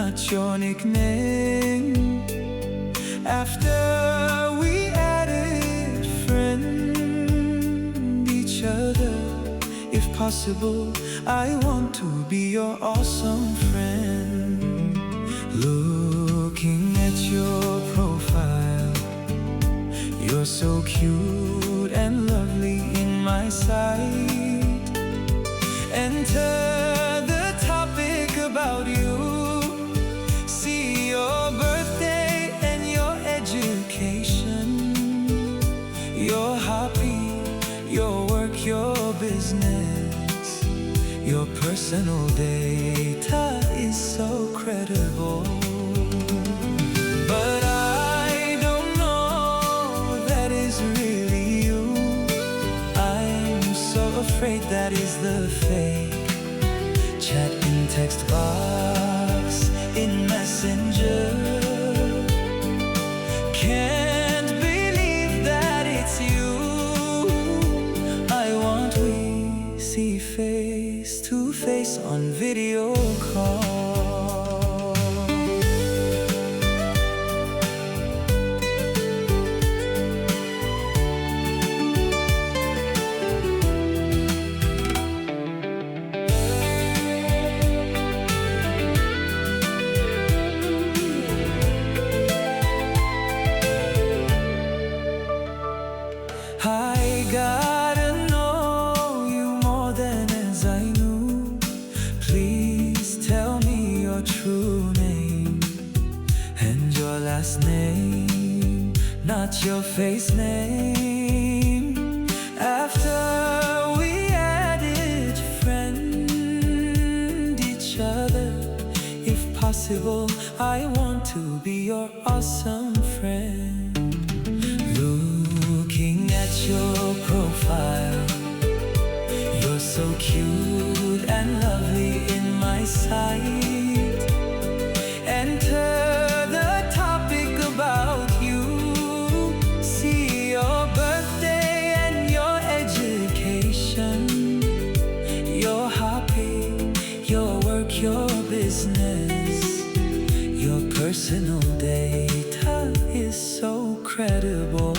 not your nickname. After we added friend each other, if possible, I want to be your awesome friend. Looking at your profile, you're so cute and lovely in my sight. Enter the topic about you. See your birthday and your education, your hobby, your work, your business. Your personal data is so credible. But I don't know that is really you. I'm so afraid that is the fake. Chat in text box, in messenger. Can't believe that it's you. I want we see face to face on video call. I gotta know you more than as I knew. Please tell me your true name and your last name, not your face name. After we added friend each other, if possible, I want to be your awesome friend. Looking at your profile, you're so cute and lovely in my sight. Enter the topic about you. See your birthday and your education, your hobby, your work, your business. Your personal data is so credible.